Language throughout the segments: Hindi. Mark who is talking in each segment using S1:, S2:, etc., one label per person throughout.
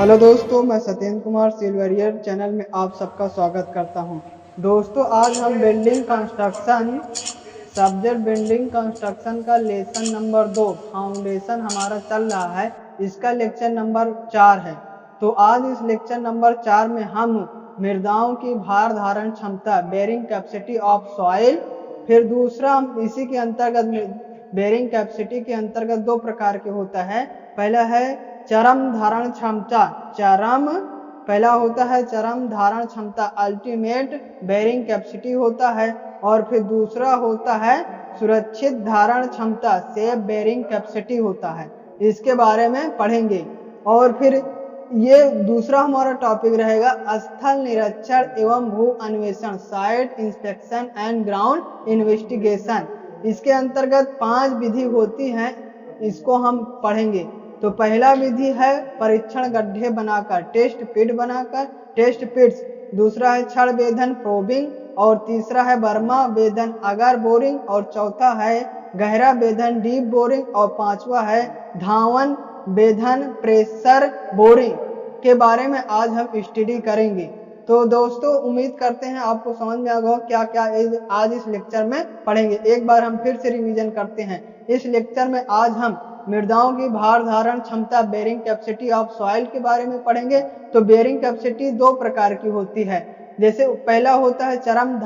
S1: हेलो दोस्तों, मैं सत्येंद्र कुमार सिल्वरियर चैनल में आप सबका स्वागत करता हूं। दोस्तों, आज हम building construction subject building construction का लेसन नंबर 2 फाउंडेशन हमारा चल रहा है। इसका लेक्चर नंबर 4 है। तो आज इस लेक्चर नंबर 4 में हम मृदाओं की भार धारण क्षमता बेरिंग कैपेसिटी ऑफ सॉइल, फिर दूसरा हम इसी के अंतर्गत बेरिंग कैपेसिटी के अंतर्गत दो प्रकार के होता है। पहला है चरम धारण क्षमता। पहला होता है चरम धारण क्षमता अल्टीमेट बेरिंग कैपेसिटी होता है, और फिर दूसरा होता है सुरक्षित धारण क्षमता सेफ बेरिंग कैपेसिटी होता है। इसके बारे में पढ़ेंगे। और फिर ये दूसरा हमारा टॉपिक रहेगा स्थल निरीक्षण एवं भू अन्वेषण site inspection and ground investigation. इसके अंतर्गत 5 विधि होती हैं, इसको हम पढ़ेंगे। तो पहला विधि है परीक्षण गड्ढे बनाकर टेस्ट पिट्स, दूसरा है क्षण वेधन प्रोबिंग, और तीसरा है बर्मा वेधन अगर बोरिंग, और चौथा है गहरा वेधन डीप बोरिंग, और पांचवा है धावन वेधन प्रेशर बोरिंग के बारे में आज हम स्टडी करेंगे। तो दोस्तों, उम्मीद करते हैं आपको समझ में आ गया क्या क्या आज इस लेक्चर में पढ़ेंगे। एक बार हम फिर से रिवीजन करते हैं। इस लेक्चर में आज हम मृदाओं की भार धारण क्षमता बेरिंग कैपेसिटी ऑफ सॉइल के बारे में पढ़ेंगे। तो बेरिंग कैपेसिटी दो प्रकार की होती है। जैसे पहला होता है चरम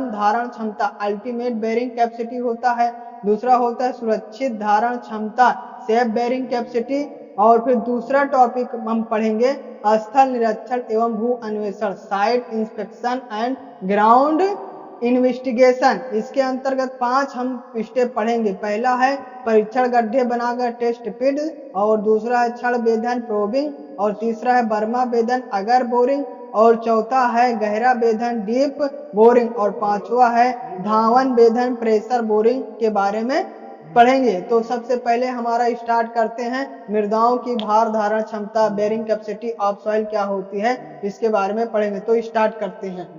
S1: धारण क्षमता अल्टीमेट बेरिंग कैपेसिटी होता है, दूसरा होता है सुरक्षित धारण क्षमता सेफ बेरिंग कैपेसिटी, और फिर दूसरा टॉपिक हम पढ़ेंगे स्थल निरीक्षण एवं भू अन्वेषण site inspection and ground investigation. इसके अंतर्गत 5 हम स्टेप पढ़ेंगे। पहला है परीक्षण गड्ढे बनाकर टेस्ट पिट, और दूसरा है क्षण वेधन प्रोबिंग, और तीसरा है बर्मा वेधन अगर बोरिंग, और चौथा है गहरा वेधन डीप बोरिंग, और पांचवा है धावन वेधन प्रेशर बोरिंग के बारे में पढ़ेंगे। तो सबसे पहले हमारा स्टार्ट करते हैं मृदाओं की भार धारण क्षमता बेरिंग कैपेसिटी ऑफ सॉइल क्या होती है, इसके बारे में पढ़ेंगे। तो स्टार्ट करते हैं।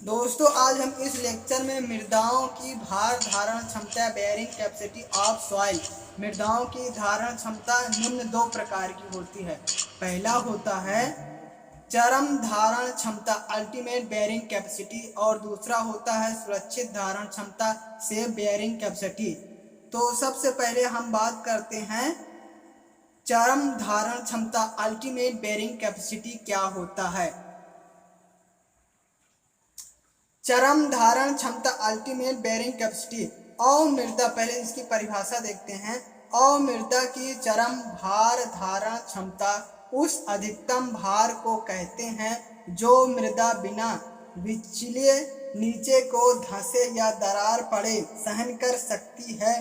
S1: दोस्तों, आज हम इस लेक्चर में मृदाओं की भार धारण क्षमता बेरिंग कैपेसिटी ऑफ सॉइल मृदाओं की धारण क्षमता निम्न दो प्रकार की होती है। पहला होता है चरम धारण क्षमता अल्टीमेट बेरिंग कैपेसिटी, और दूसरा होता है सुरक्षित धारण क्षमता सेफ बेरिंग कैपेसिटी। तो सबसे पहले हम बात करते हैं चरम धारण क्षमता अल्टीमेट बेरिंग कैपेसिटी क्या होता है। चरम धारण क्षमता अल्टीमेट बेरिंग कैपेसिटी अमृदा, पहले इसकी परिभाषा देखते हैं। अमृदा की चरम भार धारण क्षमता उस अधिकतम भार को कहते हैं जो मृदा बिना विचलिए नीचे को धंसे या दरार पड़े सहन कर सकती है।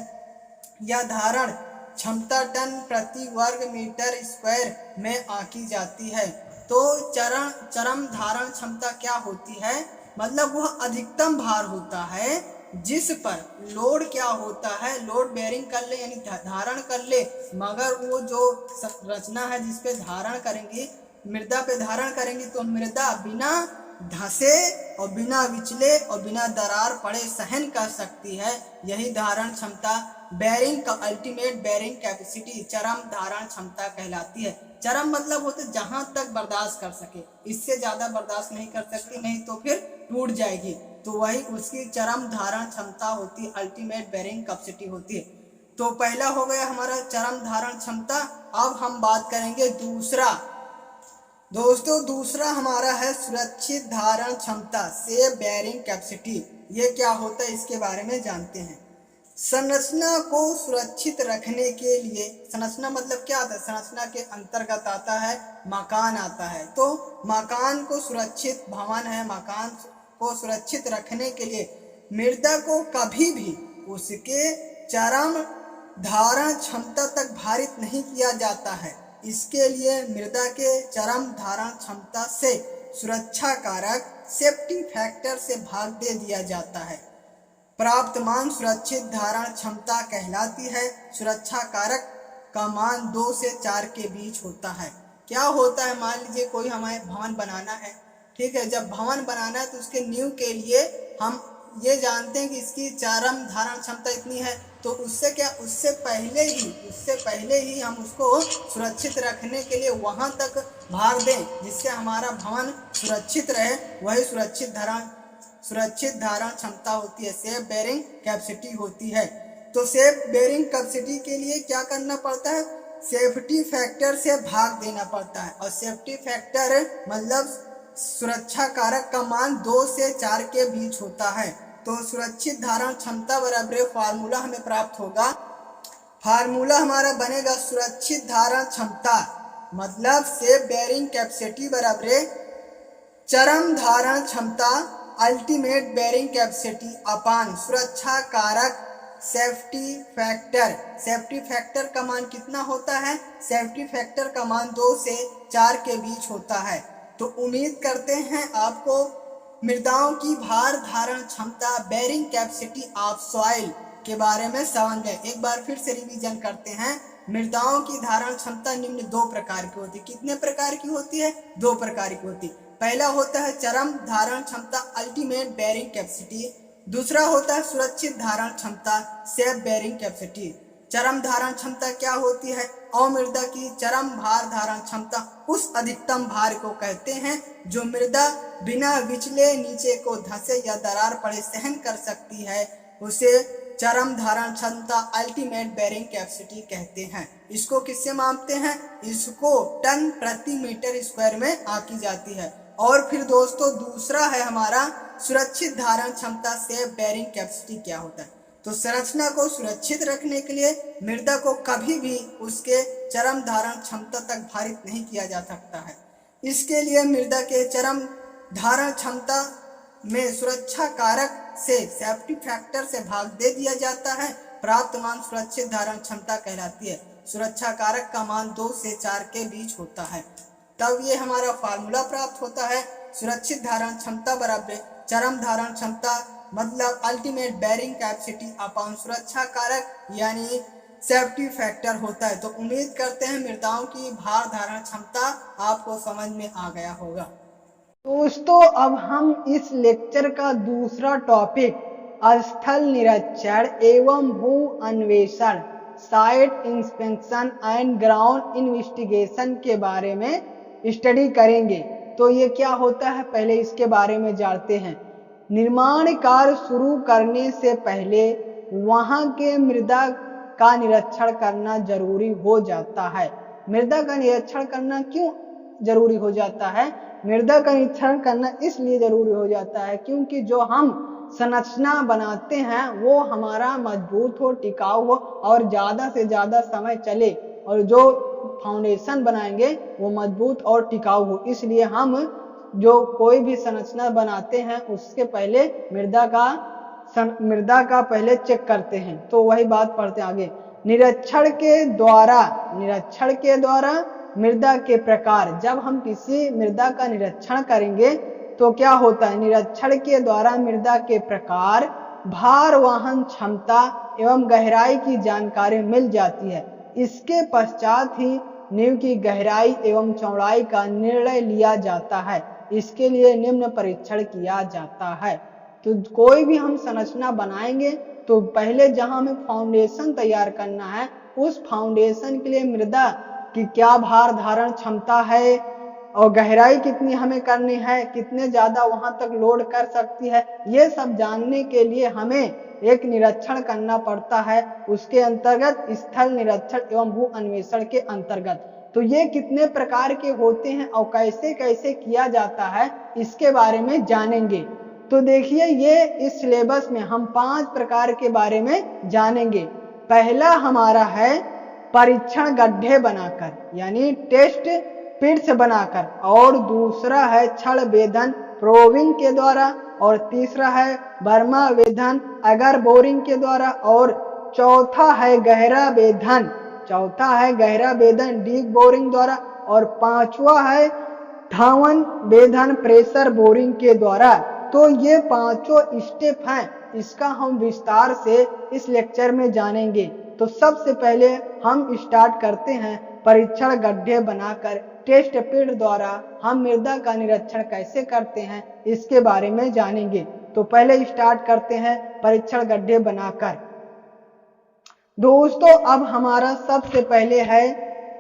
S1: यह धारण क्षमता टन प्रति वर्ग मीटर स्क्वायर में आंकी जाती है। तो चरम धारण क्षमता क्या होती है, मतलब वह अधिकतम भार होता है जिस पर लोड क्या होता है, लोड बेरिंग कर ले यानी धारण कर ले, मगर वो जो रचना है जिस पे धारण करेंगी, मृदा पे धारण करेंगी, तो मृदा बिना धंसे और बिना विचले और बिना दरार पड़े सहन कर सकती है। यही धारण क्षमता बेरिंग का अल्टीमेट बेरिंग कैपेसिटी चरम धारण क्षमता कहलाती है। चरम मतलब होते जहां तक बर्दाश्त कर सके, इससे ज्यादा बर्दाश्त नहीं कर सकती, नहीं तो फिर टूट जाएगी। तो वही उसकी चरम धारण क्षमता होती है, अल्टीमेट बेरिंग कैपेसिटी होती है। तो पहला हो गया हमारा चरम धारण क्षमता। अब हम बात करेंगे दूसरा। दोस्तों, दूसरा हमारा है सुरक्षित धारण क्षमता सेफ बेरिंग कैपेसिटी। ये क्या होता है इसके बारे में जानते हैं। संरचना को सुरक्षित रखने के लिए, संरचना मतलब क्या आता है, संरचना के अंतर्गत आता है मकान आता है। तो मकान को सुरक्षित, भवन है, मकान को सुरक्षित रखने के लिए मृदा को कभी भी उसके चरम धारण क्षमता तक भारित नहीं किया जाता है। इसके लिए मृदा के चरम धारण क्षमता से सुरक्षा कारक सेफ्टी फैक्टर से भाग दे दिया जाता है। प्राप्त मान सुरक्षित धारण क्षमता कहलाती है। सुरक्षा कारक का मान 2 से 4 के बीच होता है। क्या होता है, मान लीजिए कोई हमें भवन बनाना है, ठीक है। जब भवन बनाना है तो उसके नींव के लिए हम ये जानते हैं कि इसकी चरम धारण क्षमता इतनी है,
S2: तो उससे पहले ही हम उसको सुरक्षित रखने के लिए वहां तक भार दें जिससे हमारा भवन सुरक्षित रहे, वही सुरक्षित धारण क्षमता होती है, सेफ बेरिंग कैपेसिटी होती है। तो सेफ बेरिंग कैपेसिटी के लिए क्या करना पड़ता है, सेफ्टी फैक्टर से भाग देना पड़ता है। और सेफ्टी फैक्टर मतलब सुरक्षा कारक का मान 2 से 4 के बीच होता है। तो सुरक्षित धारण क्षमता बराबर फार्मूला हमें प्राप्त होगा, फार्मूला हमारा बनेगा सुरक्षित धारण क्षमता मतलब सेफ बेरिंग कैपेसिटी बराबर चरम धारण क्षमता अल्टीमेट बेरिंग कैपेसिटी अपान सुरक्षा कारक सेफ्टी फैक्टर। सेफ्टी फैक्टर का मान कितना होता है, सेफ्टी फैक्टर का मान 2 से 4 के बीच होता है। तो उम्मीद करते हैं आपको मृदाओं की भार धारण क्षमता बेरिंग कैपेसिटी ऑफ सॉइल के बारे में समझ गए। एक बार फिर से रिवीजन करते हैं। मृदाओं की धारण क्षमता निम्न 2 प्रकार की होती है। कितने प्रकार की होती है, 2 प्रकार की होती है। पहला होता है चरम धारण क्षमता अल्टीमेट बेरिंग कैपेसिटी, दूसरा होता है सुरक्षित धारण क्षमता सेफ बेरिंग कैपेसिटी। चरम धारण क्षमता क्या होती है, अमृदा की चरम भार धारण क्षमता उस अधिकतम भार को कहते हैं जो मृदा बिना विचले नीचे को धंसे या दरार पड़े सहन कर सकती है, उसे चरम धारण क्षमता अल्टीमेट बेरिंग कैपेसिटी कहते हैं। इसको किससे मापते हैं, इसको टन प्रति मीटर स्क्वायर में आंकी जाती है। और फिर दोस्तों दूसरा है हमारा सुरक्षित धारण क्षमता सेफ बेरिंग कैपेसिटी क्या होता है। तो संरचना को सुरक्षित रखने के लिए मृदा को कभी भी उसके चरम धारण क्षमता तक भारित नहीं किया जा सकता है। इसके लिए मृदा के चरम धारण क्षमता में सुरक्षा कारक से सेफ्टी फैक्टर से भाग दे दिया जाता है। प्राप्त मान सुरक्षित धारण क्षमता कहलाती है। सुरक्षा कारक का मान 2 से 4 के बीच होता है। तब ये हमारा फार्मूला प्राप्त होता है, सुरक्षित धारण क्षमता बराबर चरम धारण क्षमता मतलब अल्टीमेट बेरिंग कैपेसिटी अपॉन सुरक्षा कारक यानी सेफ्टी फैक्टर होता है। तो उम्मीद करते हैं मृदाओं की भार धारण क्षमता आपको समझ में आ गया होगा।
S1: दोस्तों अब हम इस लेक्चर का दूसरा टॉपिक स्थल निरीक्षण एवं भू अन्वेषण site inspection and ground investigation के बारे में स्टडी करेंगे। तो ये क्या होता है पहले इसके बारे में जानते हैं। निर्माण कार्य शुरू करने से पहले वहां के मृदा का निरीक्षण करना जरूरी हो जाता है। मृदा का निरीक्षण करना क्यों जरूरी हो जाता है, मृदा का निरीक्षण करना इसलिए जरूरी हो जाता है क्योंकि जो हम संरचना बनाते हैं वो हमारा मजबूत हो, टिकाऊ हो और ज्यादा से ज्यादा समय चले, और जो फाउंडेशन बनाएंगे वो मजबूत और टिकाऊ हो। इसलिए हम जो कोई भी संरचना बनाते हैं उसके पहले मृदा का पहले चेक करते हैं। तो वही बात पढ़ते आगे। निरीक्षण के द्वारा मृदा के प्रकार। जब हम किसी मृदा का निरीक्षण करेंगे तो क्या होता है, निरीक्षण के द्वारा मृदा के प्रकार, भार वहन क्षमता एवं गहराई की जानकारी मिल जाती है। इसके पश्चात ही नींव की गहराई एवं चौड़ाई का निर्णय लिया जाता है। इसके लिए निम्न परीक्षण किया जाता है। तो कोई भी हम संरचना बनाएंगे तो पहले जहां हमें फाउंडेशन तैयार करना है उस फाउंडेशन के लिए मृदा की क्या भार धारण क्षमता है और गहराई कितनी हमें करनी है, कितने ज्यादा वहां तक लोड कर सकती है, ये सब जानने के लिए हमें एक निरीक्षण करना पड़ता है। उसके अंतर्गत स्थल निरीक्षण एवं भू अन्वेषण के अंतर्गत। तो ये कितने प्रकार के होते हैं और कैसे कैसे किया जाता है इसके बारे में जानेंगे। तो देखिए ये इस सिलेबस में हम 5 प्रकार के बारे में जानेंगे। पहला हमारा है परीक्षण गड्ढे बनाकर यानी टेस्ट पिट्स बनाकर, और दूसरा है क्षण वेधन प्रोबिंग के द्वारा, और तीसरा है बर्मा वेधन अगर बोरिंग के द्वारा, और चौथा है गहरा वेधन डीप बोरिंग द्वारा, और पांचवा है धावन वेधन प्रेशर बोरिंग के द्वारा। तो ये 5 स्टेप हैं, इसका हम विस्तार से इस लेक्चर में जानेंगे। तो सबसे पहले हम स्टार्ट करते हैं परीक्षण गड्ढे बनाकर, टेस्ट पिट द्वारा हम मृदा का निरीक्षण कैसे करते हैं इसके बारे में जानेंगे। तो पहले स्टार्ट करते हैं परीक्षण गड्ढे बनाकर। दोस्तों अब हमारा सबसे पहले है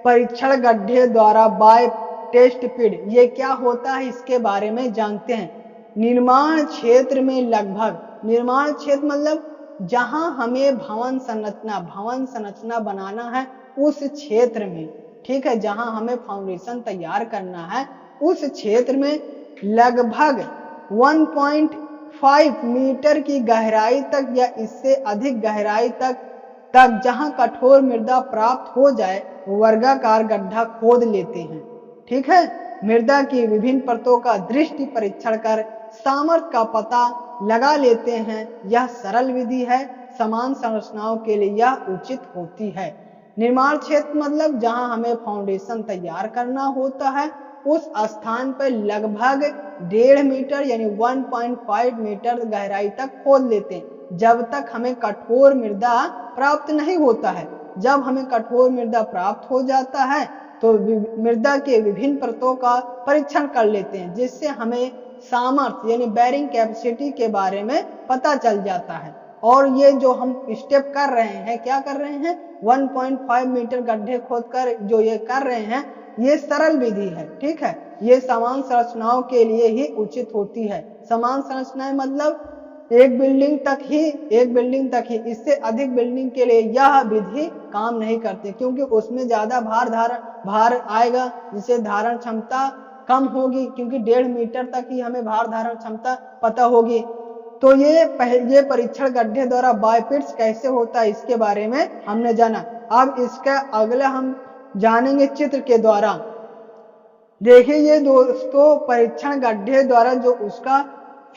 S1: परीक्षण गड्ढे द्वारा बाय टेस्ट पिट। ये क्या होता है इसके बारे में जानते हैं। निर्माण क्षेत्र में लगभग, निर्माण क्षेत्र मतलब जहां हमें भवन संरचना बनाना है उस क्षेत्र में, ठीक है, जहां हमें फाउंडेशन तैयार करना है उस क्षेत्र में लगभग 1.5 मीटर की गहराई तक या इससे अधिक गहराई तक जहां कठोर मृदा प्राप्त हो जाए वर्गाकार गड्ढा खोद लेते हैं। ठीक है, मृदा की विभिन्न परतों का दृष्टि परीक्षण कर सामर्थ्य का पता लगा लेते हैं। यह सरल विधि है, समान संरचनाओं के लिए यह उचित होती है। निर्माण क्षेत्र मतलब जहां हमें फाउंडेशन तैयार करना होता है उस स्थान पर लगभग 1.5 मीटर यानी 1.5 मीटर गहराई तक खोद लेते हैं जब तक हमें कठोर मृदा प्राप्त नहीं होता है। जब हमें कठोर मृदा प्राप्त हो जाता है तो मृदा के विभिन्न परतों का परीक्षण कर लेते हैं जिससे हमें सामर्थ्य यानी बेरिंग कैपेसिटी के बारे में पता चल जाता है। और ये जो हम स्टेप कर रहे हैं, क्या कर रहे हैं, 1.5 मीटर गड्ढे खोदकर जो ये कर रहे हैं ये सरल विधि है। ठीक है, ये समान संरचनाओं के लिए ही उचित होती है। समान संरचनाएं मतलब एक बिल्डिंग तक ही, इससे अधिक बिल्डिंग के लिए यह विधि काम नहीं करती क्योंकि उसमें ज्यादा भार आएगा जिससे धारण क्षमता कम होगी, क्योंकि 1.5 मीटर तक ही हमें भार धारण क्षमता पता होगी। तो ये परीक्षण गड्ढे द्वारा बायपिट्स कैसे होता है इसके बारे में हमने जाना। अब इसका अगला हम जानेंगे चित्र के द्वारा। देखिए ये दोस्तों परीक्षण गड्ढे द्वारा जो उसका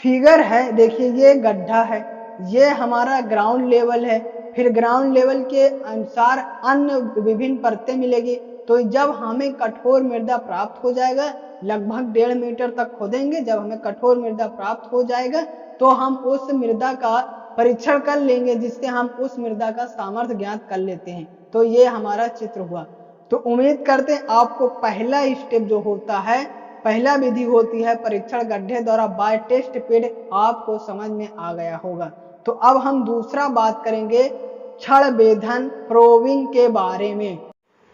S1: फिगर है, देखिए ये गड्ढा है, ये हमारा ग्राउंड लेवल है, फिर ग्राउंड लेवल के अनुसार अन्य विभिन्न परतें मिलेगी। तो जब हमें कठोर मृदा प्राप्त हो जाएगा लगभग 1.5 मीटर तक खोदेंगे, जब हमें कठोर मृदा प्राप्त हो जाएगा तो हम उस मृदा का परीक्षण कर लेंगे जिससे हम उस मृदा का सामर्थ्य ज्ञात कर लेते हैं। तो ये हमारा चित्र हुआ। तो उम्मीद करते हैं आपको पहला स्टेप जो होता है, पहला विधि होती है परीक्षण गड्ढे द्वारा बाय टेस्ट पिट, आपको समझ में आ गया होगा। तो अब हम दूसरा बात करेंगे छड़ बेधन प्रोविंग के बारे में।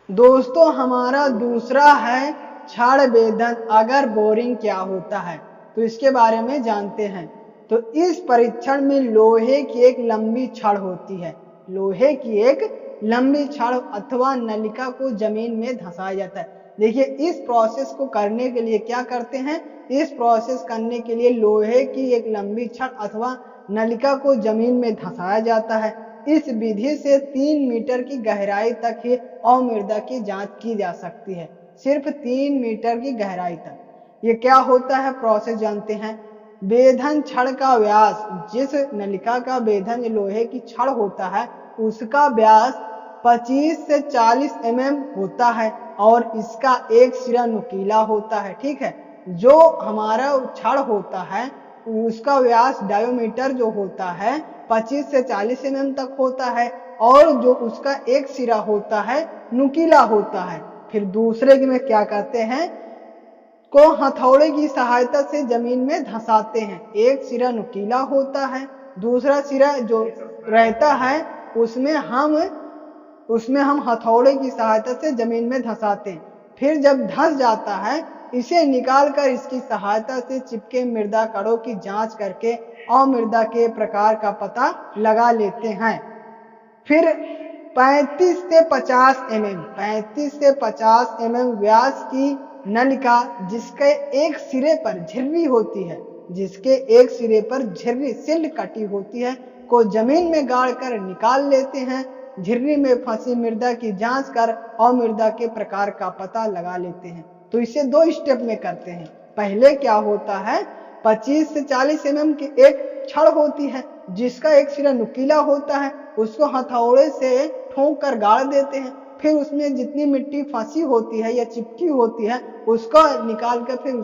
S1: दोस्तों हमारा दूसरा है छड़ बेधन अगर बोरिंग क्या होता है तो इसके बारे में जानते हैं। तो इस परीक्षण में लोहे की एक लंबी छड़ होती है, लोहे की एक लंबी छड़ अथवा नलिका को जमीन में धंसाया जाता है। देखिए इस प्रोसेस को करने के लिए क्या करते हैं, इस प्रोसेस करने के लिए लोहे की एक लंबी छड़ अथवा नलिका को जमीन में धंसाया जाता है। इस विधि से 3 मीटर की गहराई तक ही अमृदा की जांच की जा सकती है, सिर्फ 3 मीटर की गहराई तक। ये क्या होता है प्रोसेस जानते हैं। बेधन छड़ का व्यास, जिस नलिका का बेधन लोहे की छड़ होता है उसका व्यास 25 से 40 mm होता है और इसका एक सिरा नुकीला होता है। ठीक है, जो हमारा छड़ होता है उसका व्यास डायोमीटर जो होता है 25 से 40 mm तक होता है और जो उसका एक सिरा होता है नुकीला होता है। फिर दूसरे में क्या करते हैं, को हथौड़े की सहायता से जमीन में धंसाते हैं। एक सिरा नुकीला होता है, दूसरा सिरा जो रहता है उसमें हम हथौड़े की सहायता से जमीन में धंसाते हैं। फिर जब धंस जाता है इसे निकालकर इसकी सहायता से चिपके मृदा कणों की जांच करके अमृदा के प्रकार का पता लगा लेते हैं। फिर 35 से 50 mm व्यास की नलिका जिसके एक सिरे पर झिर्री होती है, जिसके एक सिरे पर झिर्री सिल्ड कटी होती है को जमीन में गाड़ कर निकाल लेते हैं। झिर्री में फंसी मृदा की जांच कर अमृदा के प्रकार का पता लगा लेते हैं। तो इसे 2 स्टेप में करते हैं। पहले क्या होता है, 25 से 40 mm की एक छड़ होती है जिसका एक सिरा नुकीला होता है, उसको हथौड़े से ठोक कर गाड़ देते हैं। फिर उसमें जितनी मिट्टी फंसी होती है या चिपकी होती है उसको निकाल कर फिर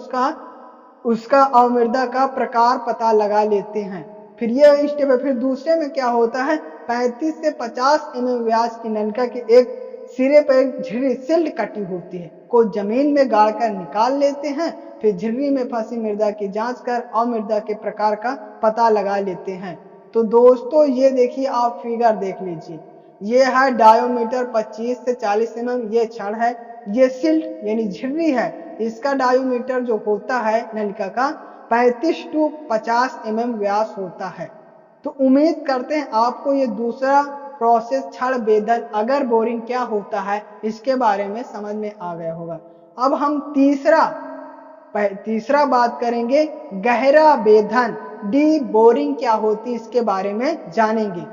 S1: उसका अमृदा का प्रकार पता लगा लेते हैं। फिर ये स्टेप है। फिर दूसरे में क्या होता है, 35 से 50 mm व्यास की नलिका के एक सिरे पर एक झिर्री सिल्ड कटी होती है को जमीन में गाड़ कर निकाल लेते हैं। फिर झिर्री में फंसी मृदा की जांच कर अमृदा के प्रकार का पता लगा लेते हैं। तो दोस्तों ये देखिए, आप फिगर देख लीजिए, ये है डायोमीटर 25 से 40 mm, ये छड़ है। ये सिल्ट यानी झिर्री है, इसका डायोमीटर जो होता है नलिका का 35 to 50 mm व्यास होता है। तो उम्मीद करते हैं आपको ये दूसरा प्रोसेस छड़ बेधन अगर बोरिंग क्या होता है इसके बारे में समझ में आ गया होगा। अब हम तीसरा बात करेंगे, गहरा बेधन डी बोरिंग क्या होती है इसके बारे में जानेंगे।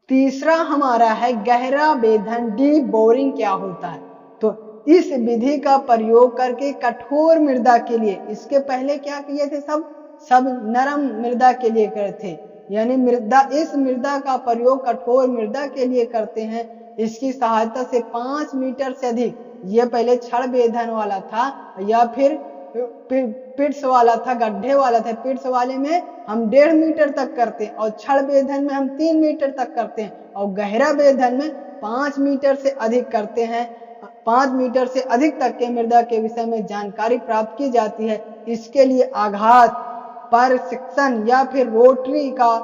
S1: तीसरा हमारा है गहरा बेधन डी बोरिंग क्या होता है। तो इस विधि का प्रयोग करके कठोर मृदा के लिए, इसके पहले क्या किए थे, सब नरम मृदा के लिए करते थे, यानी इस मृदा का प्रयोग कठोर मृदा के लिए करते हैं। इसकी सहायता से 5 मीटर से अधिक, ये पहले छड़ बेधन वाला था या फिर पिट्स वाला था, गड्ढे वाला था। पिट्स वाले में हम 1.5 मीटर तक करते हैं और छड़ बेधन में हम 3 मीटर तक करते हैं और गहरा बेधन में 5 मीटर से अधिक करते हैं। 5 मीटर से अधिक तक के मृदा के विषय में जानकारी प्राप्त की जाती है। इसके लिए आघात प्रशिक्षण या फिर रोटरी का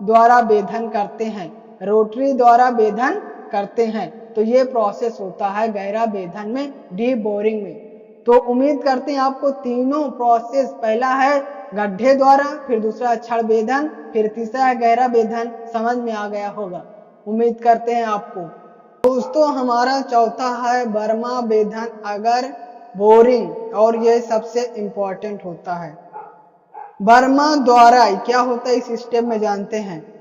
S1: द्वारा बेधन करते हैं, रोटरी द्वारा बेधन करते हैं। तो ये प्रोसेस होता है गहरा बेधन में, डी बोरिंग में। तो उम्मीद करते हैं आपको तीनों प्रोसेस, पहला है गड्ढे द्वारा, फिर दूसरा छड़ बेधन, फिर तीसरा है गहरा बेधन, समझ में आ गया होगा। उम्मीद करते हैं आपको। दोस्तों हमारा चौथा है बर्मा बेधन अगर बोरिंग, और ये सबसे इंपॉर्टेंट होता है। बर्मा द्वारा क्या होता है इस स्टेप में जानते हैं।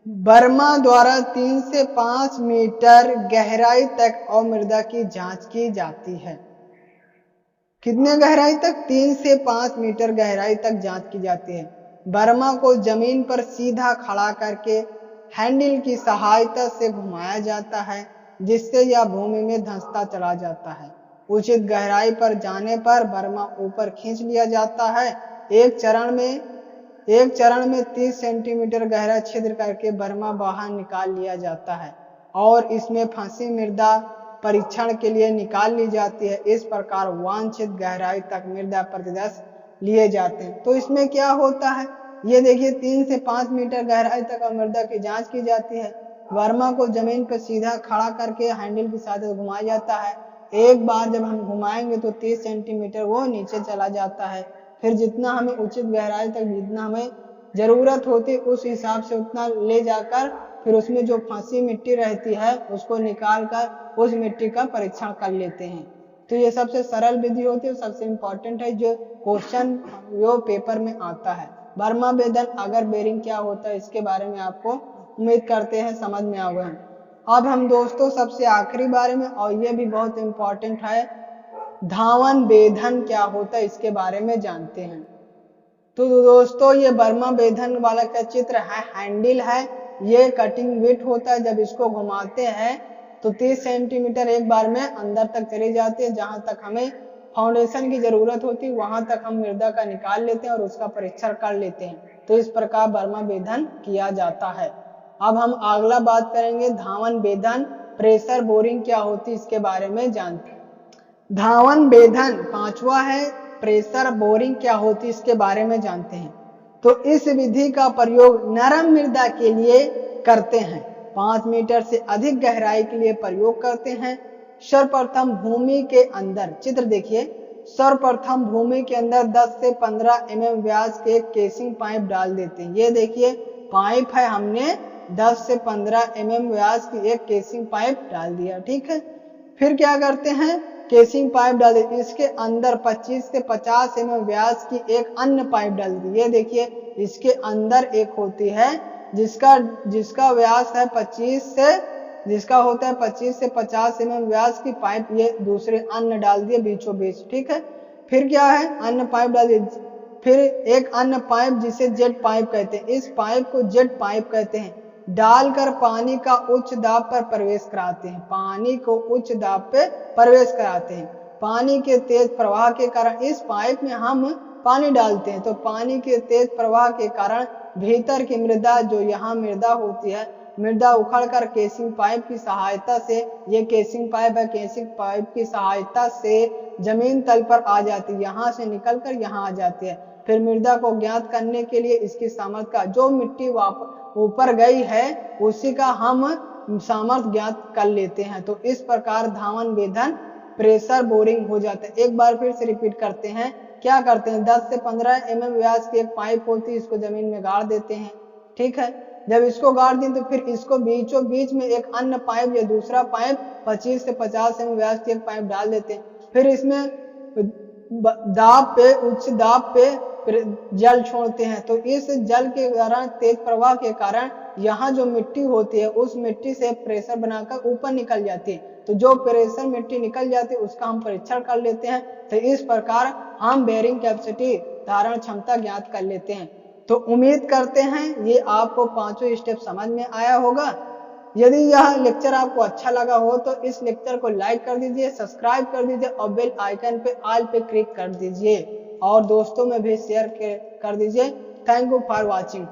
S1: बर्मा द्वारा 3 से 5 मीटर गहराई तक और मृदा की जांच की जाती है। कितने गहराई तक? 3 से 5 मीटर गहराई तक जांच की जाती है। बर्मा को जमीन पर सीधा खड़ा करके हैंडल की सहायता से घुमाया जाता है, जिससे यह भूमि में धंसता चला जाता है। उचित गहराई पर जाने पर बर्मा ऊपर खींच लिया जाता है। एक चरण में 30 सेंटीमीटर गहरा छिद्र करके बर्मा बाहर निकाल लिया जाता है और इसमें फंसी मृदा परीक्षण के लिए निकाल ली जाती है। इस प्रकार वांछित गहराई तक मृदा प्रतिदर्श लिए जाते हैं। तो इसमें क्या होता है, ये देखिए 3 से 5 मीटर गहराई तक मृदा की जांच की जाती है। बर्मा को जमीन पर सीधा खड़ा करके हैंडल की सहायता से घुमाया जाता है। एक बार जब हम घुमाएंगे तो 30 सेंटीमीटर वो नीचे चला जाता है। फिर जितना हमें उचित गहराई तक, जितना हमें जरूरत होती उस हिसाब से उतना ले जाकर फिर उसमें जो फंसी मिट्टी रहती है उसको निकाल कर उस मिट्टी का परीक्षण कर लेते हैं। तो ये सबसे सरल विधि होती है, सबसे इम्पोर्टेंट है, जो क्वेश्चन जो पेपर में आता है। बर्मा बेधन अगर बेरिंग क्या होता है इसके बारे में आपको उम्मीद करते हैं समझ में आ गए। अब हम दोस्तों सबसे आखिरी बारे में, और ये भी बहुत इम्पोर्टेंट है, धावन बेधन क्या होता है इसके बारे में जानते हैं। तो दोस्तों ये बर्मा बेधन वाला का चित्र है, हैंडल है, ये कटिंग विट होता है। जब इसको घुमाते हैं तो 30 सेंटीमीटर एक बार में अंदर तक चले जाते हैं, जहां तक हमें फाउंडेशन की जरूरत होती है वहां तक हम मृदा का निकाल लेते हैं और उसका परीक्षण कर लेते हैं। तो इस प्रकार बर्मा बेधन किया जाता है। अब हम अगला बात करेंगे धावन बेधन प्रेशर बोरिंग क्या होती है इसके बारे में जानते हैं। धावन बेधन पांचवा है, प्रेशर बोरिंग क्या होती है इसके बारे में जानते हैं। तो इस विधि का प्रयोग नरम मृदा के लिए करते हैं, 5 मीटर से अधिक गहराई के लिए प्रयोग करते हैं। सर्वप्रथम भूमि के अंदर, चित्र देखिए, सर्वप्रथम भूमि के अंदर 10 से 15 mm व्यास के केसिंग पाइप डाल देते हैं। ये देखिए पाइप है, हमने 10 से 15 mm व्यास की एक केसिंग पाइप डाल दिया, ठीक है। फिर क्या करते हैं, केसिंग पाइप डाल देते, इसके अंदर 25 से 50 mm व्यास की एक अन्य पाइप डाल दी। ये देखिए इसके अंदर एक होती है जिसका व्यास है 25 से 50 mm व्यास की पाइप, ये दूसरे अन्य डाल दिए बीचों बीच, ठीक है। फिर क्या है, अन्य पाइप डाल दिए। फिर एक अन्य पाइप जिसे जेट पाइप कहते हैं, इस पाइप को जेट पाइप कहते हैं, डालकर पानी का उच्च दाब पर प्रवेश कराते हैं। पानी को उच्च दाब पे प्रवेश कराते हैं। पानी के तेज प्रवाह के कारण इस पाइप में हम पानी डालते हैं, तो पानी के तेज प्रवाह के कारण भीतर की मृदा, जो यहाँ मृदा होती है, मृदा उखड़कर केसिंग पाइप की सहायता से, ये केसिंग पाइप है, केसिंग पाइप की सहायता से जमीन तल पर आ जाती है, यहाँ से निकलकर यहाँ आ जाती है। फिर मृदा को ज्ञात करने के लिए इसकी सामर्थ्य का, जो मिट्टी ऊपर गई है उसी का हम सामर्थ्य ज्ञात कर लेते हैं। तो इस प्रकार धावन वेधन प्रेशर बोरिंग हो जाता है। एक बार फिर से रिपीट करते हैं। क्या करते हैं, 10 से 15 mm व्यास की एक पाइप होती है, इसको जमीन में गाड़ देते हैं। ठीक है, जब इसको गाड़ दें तो फिर इसको बीचों बीच में एक अन्य पाइप या दूसरा पाइप 25 से 50 mm व्यास की एक पाइप डाल देते हैं। फिर इसमें दाब पे, उच्च दाब पे जल छोड़ते हैं। तो इस जल के कारण, तेज प्रवाह के कारण यहाँ जो मिट्टी होती है उस मिट्टी से प्रेशर बनाकर ऊपर निकल जाती है। तो जो प्रेशर मिट्टी निकल जाती है उसका हम परीक्षण कर लेते हैं। तो इस प्रकार हम बेयरिंग कैपेसिटी, धारण क्षमता ज्ञात कर लेते हैं। तो उम्मीद करते हैं ये आपको पांचों स्टेप समझ में आया होगा। यदि यह लेक्चर आपको अच्छा लगा हो तो इस लेक्चर को लाइक कर दीजिए, सब्सक्राइब कर दीजिए और बेल आइकन पे ऑल पे क्लिक कर दीजिए और दोस्तों में भी शेयर कर दीजिए। Thank you for watching.